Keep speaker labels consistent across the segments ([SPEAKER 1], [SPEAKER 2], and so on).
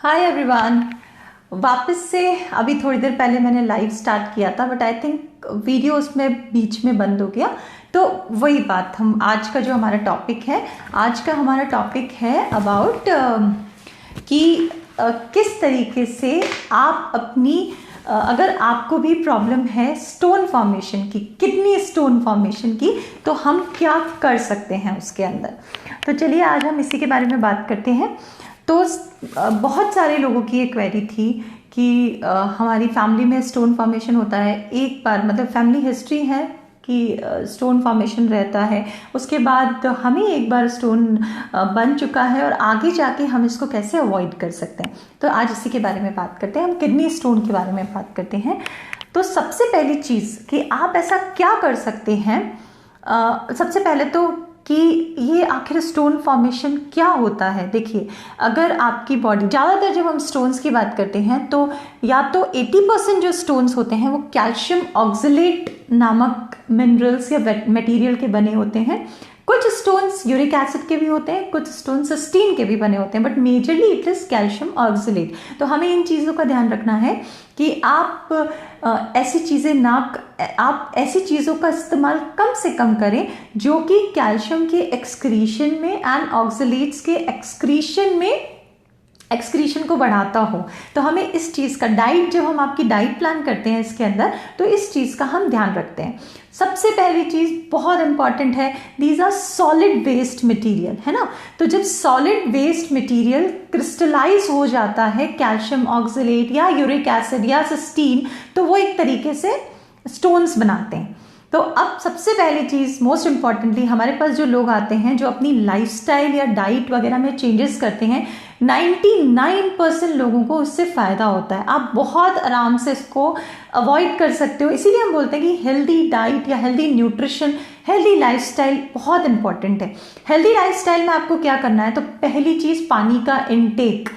[SPEAKER 1] Hi everyone. वापस से अभी थोड़ी देर पहले मैंने लाइव स्टार्ट किया था, बट आई थिंक वीडियो उसमें बीच में बंद हो गया। तो वही बात, हम आज का जो हमारा टॉपिक है, आज का हमारा टॉपिक है अबाउट कि किस तरीके से आप अपनी अगर आपको भी प्रॉब्लम है स्टोन फॉर्मेशन की, किडनी स्टोन फॉर्मेशन की, तो हम क्या कर सकते हैं उसके अंदर। तो चलिए आज हम इसी के बारे में बात करते हैं। तो बहुत सारे लोगों की ये क्वेरी थी कि हमारी फैमिली में स्टोन फॉर्मेशन होता है, एक बार मतलब फैमिली हिस्ट्री है कि स्टोन फॉर्मेशन रहता है, उसके बाद हमें एक बार स्टोन बन चुका है और आगे जाके हम इसको कैसे अवॉइड कर सकते हैं। तो आज इसी के बारे में बात करते हैं, हम किडनी स्टोन के बारे में बात करते हैं। तो सबसे पहली चीज़ कि आप ऐसा क्या कर सकते हैं, सबसे पहले तो कि ये आखिर स्टोन फॉर्मेशन क्या होता है। देखिए, अगर आपकी बॉडी, ज़्यादातर जब हम स्टोन्स की बात करते हैं तो या तो 80% जो स्टोन्स होते हैं वो कैल्शियम ऑक्सलेट नामक मिनरल्स या मटेरियल के बने होते हैं। कुछ स्टोन्स यूरिक एसिड के भी होते हैं, कुछ स्टोन सिस्टीन के भी बने होते हैं, but majorly it is calcium oxalate. तो हमें इन चीज़ों का ध्यान रखना है कि आप ऐसी चीज़ों का इस्तेमाल कम से कम करें जो कि कैल्शियम के एक्सक्रीशन में एंड ऑक्सलेट्स के एक्सक्रीशन को बढ़ाता हो। तो हमें इस चीज़ का डाइट, जब हम आपकी डाइट प्लान करते हैं इसके अंदर, तो इस चीज़ का हम ध्यान रखते हैं। सबसे पहली चीज़ बहुत इंपॉर्टेंट है, these are solid waste material, है ना। तो जब सॉलिड वेस्ट मटेरियल क्रिस्टलाइज हो जाता है कैल्शियम ऑक्सलेट या यूरिक एसिड या सिस्टीन, तो वो एक तरीके से स्टोन्स बनाते हैं। तो अब सबसे पहली चीज़, मोस्ट इंपॉर्टेंटली, हमारे पास जो लोग आते हैं जो अपनी लाइफस्टाइल या डाइट वगैरह में चेंजेस करते हैं, 99% लोगों को उससे फ़ायदा होता है। आप बहुत आराम से इसको अवॉइड कर सकते हो। इसीलिए हम बोलते हैं कि हेल्दी डाइट या हेल्दी न्यूट्रिशन, हेल्दी लाइफस्टाइल बहुत इंपॉर्टेंट है। हेल्दी लाइफस्टाइल में आपको क्या करना है, तो पहली चीज़ पानी का इनटेक।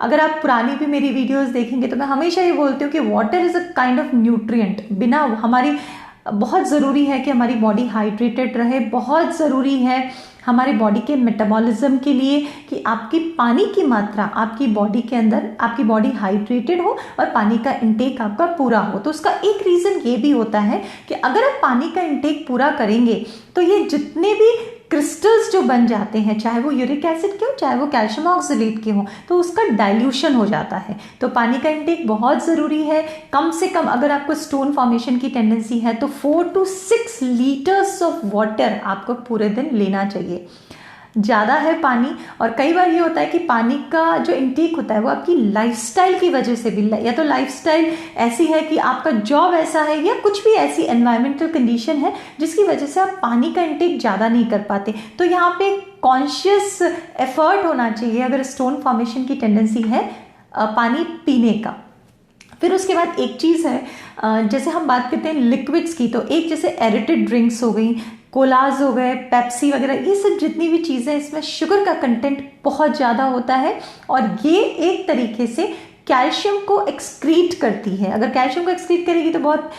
[SPEAKER 1] अगर आप पुरानी भी मेरी वीडियोस देखेंगे तो मैं हमेशा ये बोलती हूँ कि water is a kind of nutrient. बिना हमारी, बहुत ज़रूरी है कि हमारी बॉडी हाइड्रेटेड रहे, बहुत ज़रूरी है हमारी बॉडी के मेटाबॉलिज्म के लिए कि आपकी पानी की मात्रा आपकी बॉडी के अंदर, आपकी बॉडी हाइड्रेटेड हो और पानी का इंटेक आपका पूरा हो। तो उसका एक रीज़न ये भी होता है कि अगर आप पानी का इंटेक पूरा करेंगे तो ये जितने भी क्रिस्टल्स जो बन जाते हैं, चाहे वो यूरिक एसिड के हो चाहे वो कैल्शियम ऑक्सलेट के हो, तो उसका डाइल्यूशन हो जाता है। तो पानी का इंटेक बहुत ज़रूरी है। कम से कम अगर आपको स्टोन फॉर्मेशन की टेंडेंसी है तो 4 to 6 लीटर्स ऑफ वाटर आपको पूरे दिन लेना चाहिए। ज़्यादा है पानी, और कई बार ये होता है कि पानी का जो इंटेक होता है वो आपकी लाइफस्टाइल की वजह से भी, या तो लाइफस्टाइल ऐसी है कि आपका जॉब ऐसा है या कुछ भी ऐसी एनवायरमेंटल कंडीशन है जिसकी वजह से आप पानी का इंटेक ज़्यादा नहीं कर पाते। तो यहाँ पे कॉन्शियस एफर्ट होना चाहिए अगर स्टोन फॉर्मेशन की टेंडेंसी है पानी पीने का। फिर उसके बाद एक चीज़ है, जैसे हम बात करते हैं लिक्विड्स की, तो एक जैसे एरेटेड ड्रिंक्स हो गई, कोलाज हो गए, पेप्सी वगैरह, ये सब जितनी भी चीज़ें, इसमें शुगर का कंटेंट बहुत ज़्यादा होता है और ये एक तरीके से कैल्शियम को एक्सक्रीट करती है। अगर कैल्शियम को एक्सक्रीट करेगी तो बहुत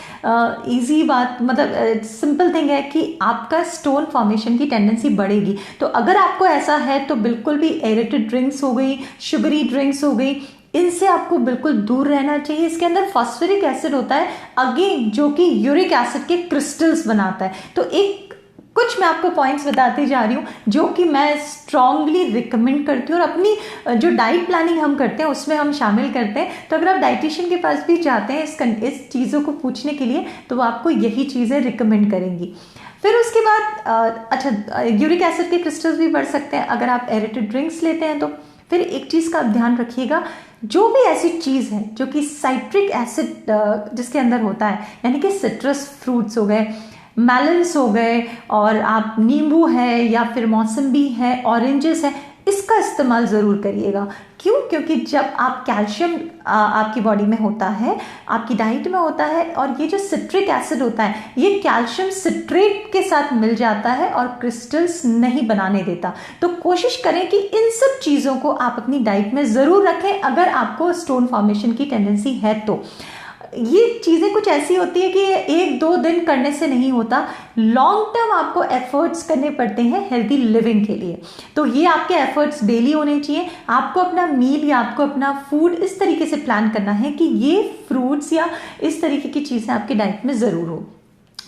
[SPEAKER 1] इजी बात, मतलब सिंपल थिंग है कि आपका स्टोन फॉर्मेशन की टेंडेंसी बढ़ेगी। तो अगर आपको ऐसा है तो बिल्कुल भी एरेटेड ड्रिंक्स हो गई, शुगरी ड्रिंक्स हो गई, इनसे आपको बिल्कुल दूर रहना चाहिए। इसके अंदर फॉस्फोरिक एसिड होता है, अगेन जो कि यूरिक एसिड के क्रिस्टल्स बनाता है। तो कुछ मैं आपको पॉइंट्स बताती जा रही हूँ जो कि मैं स्ट्रांगली रिकमेंड करती हूँ और अपनी जो डाइट प्लानिंग हम करते हैं उसमें हम शामिल करते हैं। तो अगर आप डाइटिशियन के पास भी जाते हैं इस चीज़ों को पूछने के लिए, तो वो आपको यही चीज़ें रिकमेंड करेंगी। फिर उसके बाद यूरिक एसिड के क्रिस्टल्स भी बढ़ सकते हैं अगर आप एरेटेड ड्रिंक्स लेते हैं तो। फिर एक चीज़ का आप ध्यान रखिएगा, जो भी ऐसी चीज़ है जो कि साइट्रिक एसिड जिसके अंदर होता है, यानी कि सिट्रस फ्रूट्स हो गए, मेलन्स हो गए, और आप नींबू है या फिर मौसम्बी है, ऑरेंजेस है, इसका इस्तेमाल ज़रूर करिएगा। क्यों? क्योंकि जब आप कैल्शियम आपकी बॉडी में होता है, आपकी डाइट में होता है, और ये जो सिट्रिक एसिड होता है ये कैल्शियम सिट्रेट के साथ मिल जाता है और क्रिस्टल्स नहीं बनाने देता। तो कोशिश करें कि इन सब चीज़ों को आप अपनी डाइट में ज़रूर रखें अगर आपको स्टोन फॉर्मेशन की टेंडेंसी है तो। ये चीज़ें कुछ ऐसी होती है कि 1-2 दिन करने से नहीं होता, लॉन्ग टर्म आपको एफर्ट्स करने पड़ते हैं हेल्दी लिविंग के लिए। तो ये आपके एफर्ट्स डेली होने चाहिए। आपको अपना मील या आपको अपना फूड इस तरीके से प्लान करना है कि ये फ्रूट्स या इस तरीके की चीज़ें आपकी डाइट में ज़रूर हो।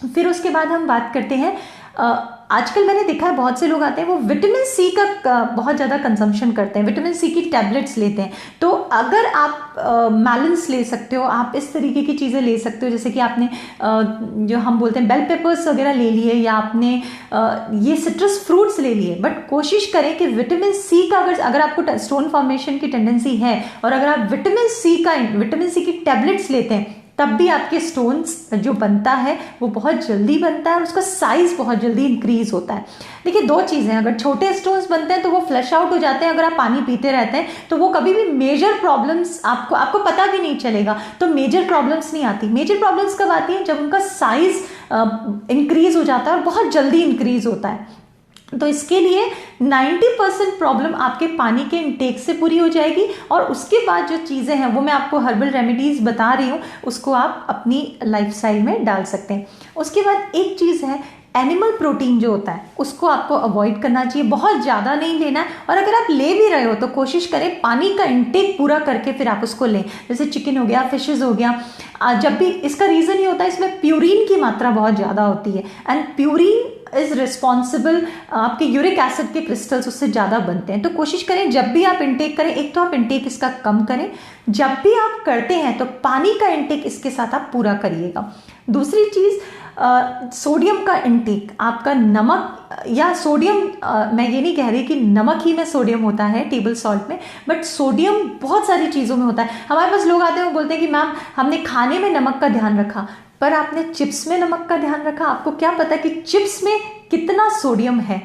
[SPEAKER 1] फिर उसके बाद हम बात करते हैं, आजकल मैंने देखा है बहुत से लोग आते हैं वो विटामिन सी का बहुत ज़्यादा कंजम्पशन करते हैं, विटामिन सी की टैबलेट्स लेते हैं। तो अगर आप मैलन्स ले सकते हो, आप इस तरीके की चीज़ें ले सकते हो, जैसे कि आपने जो हम बोलते हैं बेल पेपर्स वगैरह ले लिए, या आपने ये सिट्रस फ्रूट्स ले लिए, बट कोशिश करें कि विटामिन सी का अगर आपको स्टोन फॉर्मेशन की टेंडेंसी है और अगर आप विटामिन सी की टैबलेट्स लेते हैं, तब भी आपके स्टोन्स जो बनता है वो बहुत जल्दी बनता है और उसका साइज बहुत जल्दी इंक्रीज होता है। देखिए, 2 चीज़ें, अगर छोटे स्टोन्स बनते हैं तो वो फ्लश आउट हो जाते हैं, अगर आप पानी पीते रहते हैं तो वो कभी भी मेजर प्रॉब्लम्स आपको पता भी नहीं चलेगा, तो मेजर प्रॉब्लम्स नहीं आती। मेजर प्रॉब्लम्स कब आती हैं? जब उनका साइज इंक्रीज हो जाता है और बहुत जल्दी इंक्रीज होता है। तो इसके लिए 90% प्रॉब्लम आपके पानी के इंटेक से पूरी हो जाएगी, और उसके बाद जो चीज़ें हैं वो मैं आपको हर्बल रेमेडीज़ बता रही हूँ, उसको आप अपनी लाइफस्टाइल में डाल सकते हैं। उसके बाद एक चीज़ है, एनिमल प्रोटीन जो होता है उसको आपको अवॉइड करना चाहिए, बहुत ज़्यादा नहीं लेना है, और अगर आप ले भी रहे हो तो कोशिश करें पानी का इंटेक पूरा करके फिर आप उसको लें। जैसे चिकन हो गया, फिशेज हो गया, जब भी, इसका रीज़न ये होता है इसमें प्यूरिन की मात्रा बहुत ज़्यादा होती है, एंड प्यूरिन इज रिस्पॉन्सिबल, आपके यूरिक एसिड के क्रिस्टल्स उससे ज़्यादा बनते हैं। तो कोशिश करें जब भी आप इंटेक करें, एक तो आप इंटेक इसका कम करें, जब भी आप करते हैं तो पानी का इंटेक इसके साथ आप पूरा करिएगा। दूसरी चीज़, सोडियम का इंटेक, आपका नमक या सोडियम, मैं ये नहीं कह रही कि नमक ही में सोडियम होता है टेबल सॉल्ट में, बट सोडियम बहुत सारी चीज़ों में होता है। हमारे पास लोग आते हैं वो बोलते हैं कि मैम हमने खाने में नमक का ध्यान रखा, पर आपने चिप्स में नमक का ध्यान रखा? आपको क्या पता कि चिप्स में कितना सोडियम है?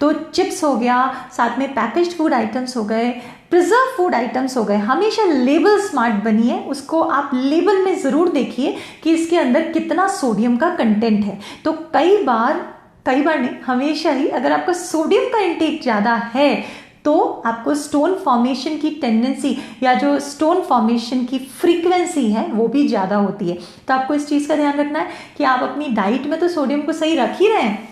[SPEAKER 1] तो चिप्स हो गया, साथ में पैकेज्ड फूड आइटम्स हो गए, प्रिजर्व फूड आइटम्स हो गए, हमेशा लेबल स्मार्ट बनिए, उसको आप लेबल में ज़रूर देखिए कि इसके अंदर कितना सोडियम का कंटेंट है। तो कई बार नहीं, हमेशा ही अगर आपका सोडियम का इंटेक ज़्यादा है तो आपको स्टोन फॉर्मेशन की टेंडेंसी या जो स्टोन फॉर्मेशन की फ्रीक्वेंसी है वो भी ज़्यादा होती है। तो आपको इस चीज़ का ध्यान रखना है कि आप अपनी डाइट में तो सोडियम को सही रख ही रहे हैं,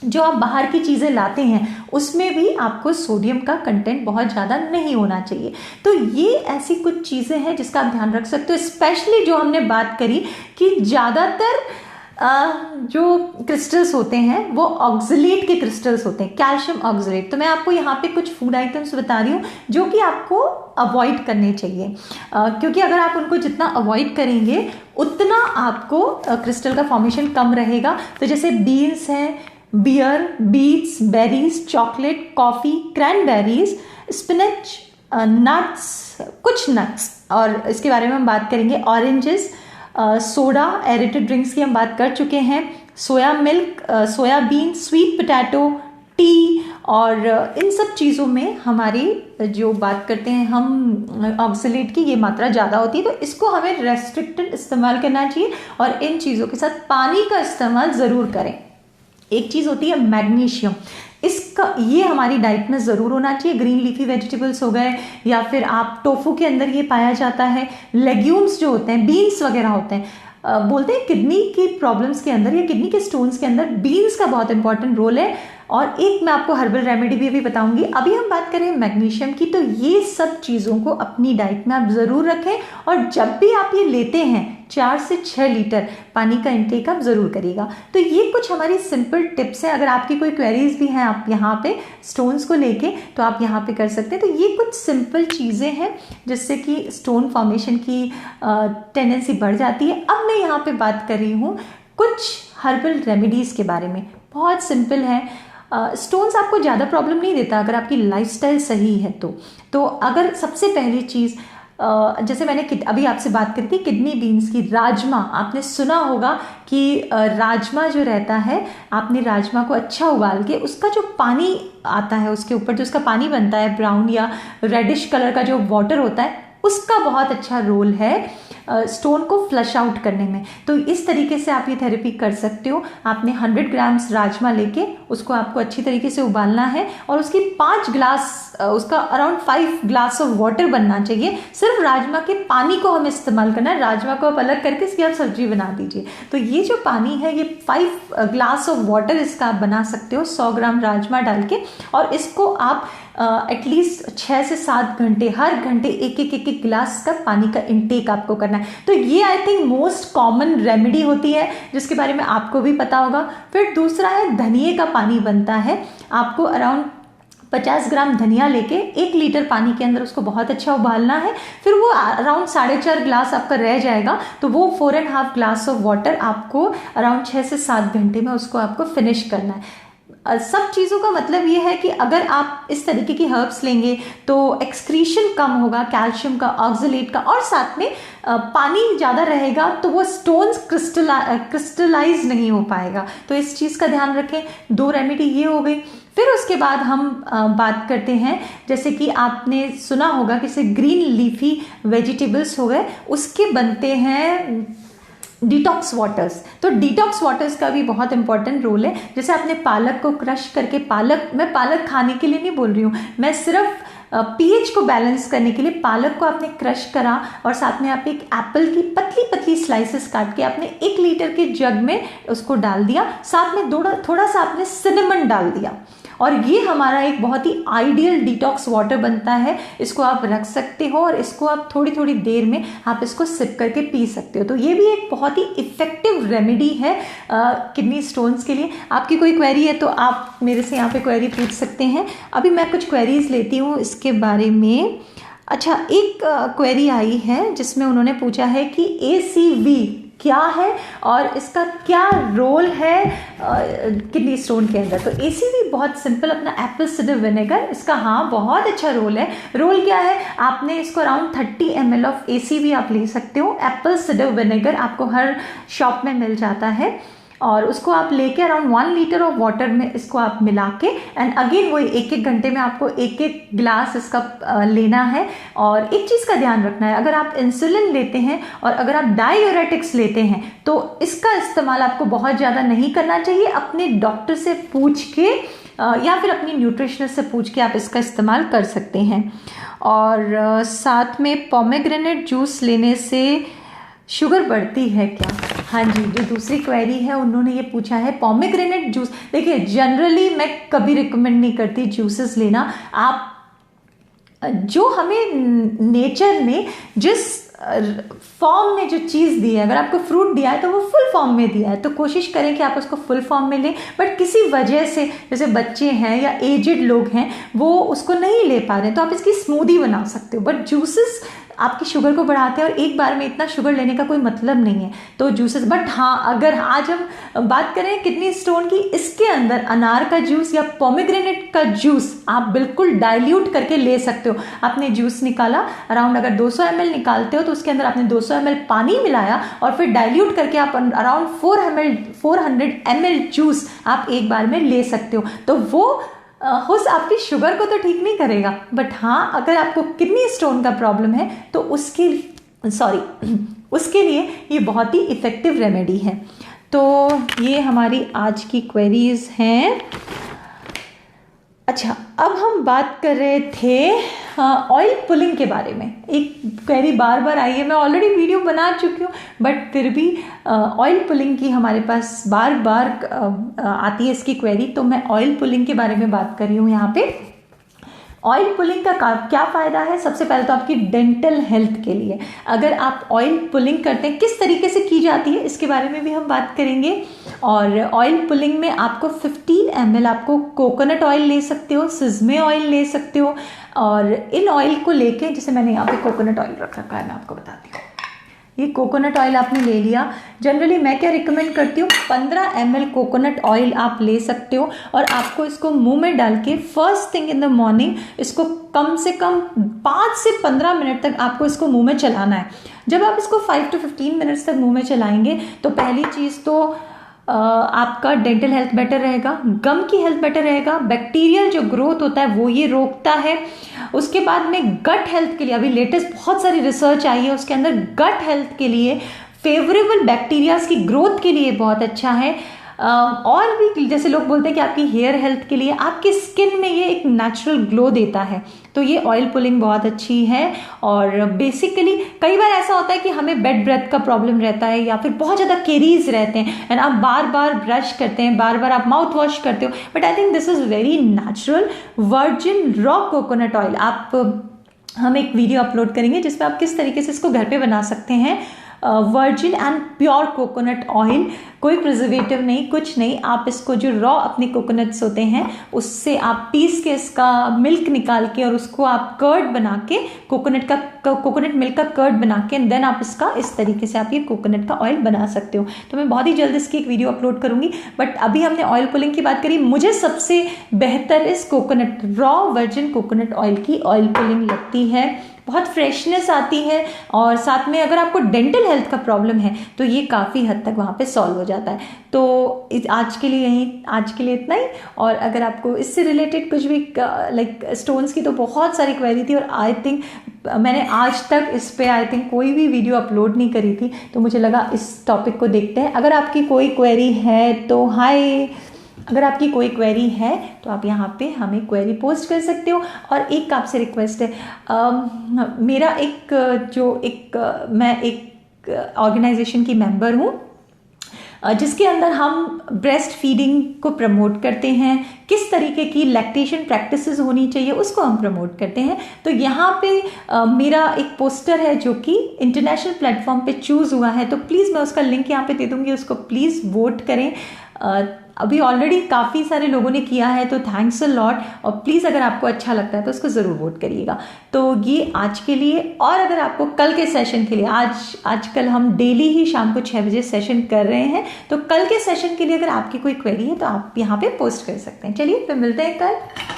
[SPEAKER 1] जो आप बाहर की चीज़ें लाते हैं उसमें भी आपको सोडियम का कंटेंट बहुत ज़्यादा नहीं होना चाहिए। तो ये ऐसी कुछ चीज़ें हैं जिसका आप ध्यान रख सकते हो। स्पेशली जो हमने बात करी कि ज़्यादातर जो क्रिस्टल्स होते हैं वो ऑक्सलेट के क्रिस्टल्स होते हैं, कैल्शियम ऑक्सलेट। तो मैं आपको यहाँ पे कुछ फूड आइटम्स बता रही हूँ जो कि आपको अवॉइड करने चाहिए, क्योंकि अगर आप उनको जितना अवॉइड करेंगे उतना आपको क्रिस्टल का फॉर्मेशन कम रहेगा। तो जैसे बीन्स हैं, beer, beets, berries, chocolate, coffee, cranberries, spinach, nuts, कुछ नट्स, और इसके बारे में हम बात करेंगे, ऑरेंजेस, सोडा, एरेटेड ड्रिंक्स की हम बात कर चुके हैं, soya milk, soybean, sweet potato, T, और इन सब चीज़ों में हमारी जो बात करते हैं हम ऑक्सलेट की ये मात्रा ज़्यादा होती है। तो इसको हमें रेस्ट्रिक्टेड इस्तेमाल करना चाहिए और इन चीज़ों के साथ पानी का इस्तेमाल ज़रूर करें। एक चीज़ होती है मैग्नीशियम, इसका ये हमारी डाइट में ज़रूर होना चाहिए। ग्रीन लीफी वेजिटेबल्स हो गए, या फिर आप टोफू के अंदर ये पाया जाता है, लेग्यूम्स जो होते हैं, बीन्स वगैरह होते हैं, बोलते हैं किडनी की प्रॉब्लम्स के अंदर या किडनी के स्टोन्स के अंदर बीन्स का बहुत इंपॉर्टेंट रोल है। और एक मैं आपको हर्बल रेमेडी भी अभी बताऊंगी। अभी हम बात करें मैग्नीशियम की, तो ये सब चीज़ों को अपनी डाइट में आप ज़रूर रखें, और जब भी आप ये लेते हैं 4 से 6 लीटर पानी का इंटेक आप ज़रूर करिएगा। तो ये कुछ हमारी सिंपल टिप्स हैं। अगर आपकी कोई क्वेरीज भी हैं आप यहाँ पे स्टोन्स को लेके, तो आप यहाँ पे कर सकते हैं। तो ये कुछ सिंपल चीज़ें हैं जिससे कि स्टोन फॉर्मेशन की टेंडेंसी बढ़ जाती है। अब मैं यहाँ पे बात कर रही हूँ कुछ हर्बल रेमेडीज़ के बारे में, बहुत सिंपल है। स्टोन्स आपको ज़्यादा प्रॉब्लम नहीं देता अगर आपकी लाइफस्टाइल सही है तो अगर सबसे पहली चीज़, जैसे मैंने अभी आपसे बात करी थी किडनी बीन्स की, राजमा, आपने सुना होगा कि राजमा जो रहता है, आपने राजमा को अच्छा उबाल के उसका जो पानी आता है उसके ऊपर जो उसका पानी बनता है, ब्राउन या रेडिश कलर का जो वाटर होता है, उसका बहुत अच्छा रोल है स्टोन को फ्लश आउट करने में। तो इस तरीके से आप ये थेरेपी कर सकते हो। आपने 100 ग्राम्स राजमा लेके उसको आपको अच्छी तरीके से उबालना है और उसकी 5 ग्लास उसका अराउंड 5 ग्लास ऑफ वाटर बनना चाहिए। सिर्फ राजमा के पानी को हमें इस्तेमाल करना है, राजमा को आप अलग करके इसकी आप सब्जी बना दीजिए। तो ये जो पानी है ये 5 ग्लास ऑफ वाटर इसका आप बना सकते हो 100 ग्राम राजमा डाल के, और इसको आप एटलीस्ट 6 से 7 घंटे हर घंटे एक एक गिलास का पानी का इंटेक आपको करना है। तो ये I think most common remedy होती है जिसके बारे में आपको भी पता होगा। फिर दूसरा है धनिए का पानी बनता है। आपको अराउंड 50 ग्राम धनिया लेके 1 लीटर पानी के अंदर उसको बहुत अच्छा उबालना है। फिर वो अराउंड 4.5 ग्लास आपका रह जाएगा, तो वो 4.5 ग्लास ऑफ वाटर आपको अराउंड 6 से 7 घंटे में उसको आपको फिनिश करना है। सब चीज़ों का मतलब ये है कि अगर आप इस तरीके की हर्ब्स लेंगे तो एक्सक्रीशन कम होगा कैल्शियम का, ऑक्सलेट का, और साथ में पानी ज़्यादा रहेगा तो वो स्टोन्स क्रिस्टलाइज नहीं हो पाएगा। तो इस चीज़ का ध्यान रखें। 2 रेमेडी ये हो गई। फिर उसके बाद हम बात करते हैं, जैसे कि आपने सुना होगा कि ग्रीन लीफी वेजिटेबल्स हो गए, उसके बनते हैं डिटॉक्स वाटर्स। तो डिटॉक्स वाटर्स का भी बहुत इंपॉर्टेंट रोल है। जैसे आपने पालक को क्रश करके, मैं पालक खाने के लिए नहीं बोल रही हूँ, मैं सिर्फ पीएच को बैलेंस करने के लिए पालक को आपने क्रश करा और साथ में आप एक एप्पल की पतली पतली स्लाइसेस काट के आपने 1 लीटर के जग में उसको डाल दिया, साथ में थोड़ा सा आपने सिनेमन डाल दिया, और ये हमारा एक बहुत ही आइडियल डिटॉक्स वाटर बनता है। इसको आप रख सकते हो और इसको आप थोड़ी थोड़ी देर में आप इसको सिप करके पी सकते हो। तो ये भी एक बहुत ही इफेक्टिव रेमेडी है किडनी स्टोन्स के लिए। आपकी कोई क्वेरी है तो आप मेरे से यहाँ पे क्वेरी पूछ सकते हैं। अभी मैं कुछ क्वेरीज लेती हूँ इसके बारे में। अच्छा, एक क्वेरी आई है जिसमें उन्होंने पूछा है कि ACV क्या है और इसका क्या रोल है किडनी स्टोन के अंदर। तो ACV बहुत सिंपल, अपना एप्पल सिडर विनेगर, इसका बहुत अच्छा रोल है। रोल क्या है, आपने इसको अराउंड 30 ml ऑफ ACV आप ले सकते हो। एप्पल सिडर विनेगर आपको हर शॉप में मिल जाता है, और उसको आप लेके अराउंड 1 लीटर ऑफ वाटर में इसको आप मिला के, एंड अगेन वही 1 घंटे में आपको 1 गिलास इसका लेना है। और एक चीज़ का ध्यान रखना है, अगर आप इंसुलिन लेते हैं और अगर आप डाययूरेटिक्स लेते हैं तो इसका इस्तेमाल आपको बहुत ज़्यादा नहीं करना चाहिए। अपने डॉक्टर से पूछ के या फिर अपनी न्यूट्रिशनिस्ट से पूछ के आप इसका इस्तेमाल कर सकते हैं। और साथ में पोमेग्रेनेट जूस लेने से शुगर बढ़ती है क्या? हाँ जी, जो दूसरी क्वेरी है उन्होंने ये पूछा है पोमेग्रेनेट जूस। देखिए, जनरली मैं कभी रिकमेंड नहीं करती जूसेस लेना। आप जो हमें नेचर ने जिस फॉर्म में जो चीज़ दी है, अगर आपको फ्रूट दिया है तो वो फुल फॉर्म में दिया है, तो कोशिश करें कि आप उसको फुल फॉर्म में लें। बट किसी वजह से, जैसे बच्चे हैं या एजेड लोग हैं, वो उसको नहीं ले पा रहे हैं, तो आप इसकी स्मूदी बना सकते हो। बट जूसेस आपकी शुगर को बढ़ाते हैं और एक बार में इतना शुगर लेने का कोई मतलब नहीं है, तो जूसेस। बट हाँ, अगर आज हम बात करें किडनी स्टोन की, इसके अंदर अनार का जूस या पोमेग्रेनेट का जूस आप बिल्कुल डाइल्यूट करके ले सकते हो। आपने जूस निकाला, अराउंड अगर 200 ml निकालते हो तो उसके अंदर आपने 200 ml पानी मिलाया और फिर डाइल्यूट करके आप अराउंड 400 ml जूस आप एक बार में ले सकते हो। तो वो आपकी शुगर को तो ठीक नहीं करेगा, बट हाँ, अगर आपको किडनी स्टोन का प्रॉब्लम है तो उसके लिए ये बहुत ही इफ़ेक्टिव रेमेडी है। तो ये हमारी आज की क्वेरीज हैं। अच्छा, अब हम बात कर रहे थे ऑयल पुलिंग के बारे में। एक क्वेरी बार बार आई है, मैं ऑलरेडी वीडियो बना चुकी हूँ, बट फिर भी ऑयल पुलिंग की हमारे पास बार बार आती है इसकी क्वेरी, तो मैं ऑयल पुलिंग के बारे में बात कर रही हूँ यहाँ पे। ऑयल पुलिंग का क्या फ़ायदा है? सबसे पहले तो आपकी डेंटल हेल्थ के लिए, अगर आप ऑयल पुलिंग करते हैं, किस तरीके से की जाती है इसके बारे में भी हम बात करेंगे। और ऑयल पुलिंग में आपको 15 ml आपको कोकोनट ऑयल ले सकते हो, सिजमे ऑयल ले सकते हो। और इन ऑयल को लेके, जैसे मैंने यहाँ पे कोकोनट ऑयल रख रखा है, मैं आपको बताती हूँ। ये कोकोनट ऑयल आपने ले लिया। जनरली मैं क्या रिकमेंड करती हूँ, 15 ml कोकोनट ऑयल आप ले सकते हो और आपको इसको मुंह में डाल के first thing in the morning इसको कम से कम 5 से 15 मिनट तक आपको इसको मुंह में चलाना है। जब आप इसको 5 to 15 मिनट्स तक मुंह में चलाएंगे तो पहली चीज़ तो आपका डेंटल हेल्थ बेटर रहेगा, गम की हेल्थ बेटर रहेगा, बैक्टीरियल जो ग्रोथ होता है वो ये रोकता है। उसके बाद में गट हेल्थ के लिए अभी लेटेस्ट बहुत सारी रिसर्च आई है, उसके अंदर गट हेल्थ के लिए फेवरेबल बैक्टीरियाज की ग्रोथ के लिए बहुत अच्छा है। और भी जैसे लोग बोलते हैं कि आपकी हेयर हेल्थ के लिए, आपकी स्किन में ये एक नेचुरल ग्लो देता है, तो ये ऑयल पुलिंग बहुत अच्छी है। और बेसिकली कई बार ऐसा होता है कि हमें बेड ब्रेथ का प्रॉब्लम रहता है या फिर बहुत ज़्यादा केरीज रहते हैं एंड आप बार बार ब्रश करते हैं, बार बार आप माउथ वॉश करते हो, but I think this is very natural virgin raw coconut oil. हम एक वीडियो अपलोड करेंगे जिसमें आप किस तरीके से इसको घर पे बना सकते हैं। Virgin and pure coconut oil, कोई प्रिजर्वेटिव नहीं, कुछ नहीं, आप इसको जो रॉ अपने कोकोनट्स होते हैं उससे आप पीस के इसका मिल्क निकाल के और उसको आप कर्ड बना के कोकोनट मिल्क का कर्ड बना के एंड देन आप इसका इस तरीके से आप ये कोकोनट का ऑयल बना सकते हो। तो मैं बहुत ही जल्द इसकी एक वीडियो अपलोड करूंगी, बट अभी हमने ऑयल पुलिंग की बात करी। मुझे सबसे बेहतर इस coconut raw virgin coconut oil की ऑयल पुलिंग लगती है, बहुत फ्रेशनेस आती है और साथ में अगर आपको डेंटल हेल्थ का प्रॉब्लम है तो ये काफ़ी हद तक वहाँ पे सॉल्व हो जाता है। तो आज के लिए इतना ही। और अगर आपको इससे रिलेटेड कुछ भी लाइक स्टोन्स की तो बहुत सारी क्वेरी थी और आई थिंक मैंने आज तक इस पे आई थिंक कोई भी वीडियो अपलोड नहीं करी थी, तो मुझे लगा इस टॉपिक को देखते हैं। अगर आपकी कोई क्वेरी है तो अगर आपकी कोई क्वेरी है तो आप यहाँ पे हमें क्वेरी पोस्ट कर सकते हो। और एक आपसे रिक्वेस्ट है, मेरा मैं एक ऑर्गेनाइजेशन की मेंबर हूँ जिसके अंदर हम ब्रेस्ट फीडिंग को प्रमोट करते हैं, किस तरीके की लैक्टेशन प्रैक्टिसेस होनी चाहिए उसको हम प्रमोट करते हैं। तो यहाँ पे मेरा एक पोस्टर है जो कि इंटरनेशनल प्लेटफॉर्म पे चूज़ हुआ है, तो प्लीज़ मैं उसका लिंक यहाँ पे दे दूँगी, उसको प्लीज़ वोट करें। अभी ऑलरेडी काफ़ी सारे लोगों ने किया है तो थैंक्स अ लॉट, और प्लीज़ अगर आपको अच्छा लगता है तो उसको ज़रूर वोट करिएगा। तो ये आज के लिए। और अगर आपको कल के सेशन के लिए, आजकल हम डेली ही शाम को 6 बजे सेशन कर रहे हैं, तो कल के सेशन के लिए अगर आपकी कोई क्वेरी है तो आप यहाँ पे पोस्ट कर सकते हैं। चलिए फिर मिलते हैं कल।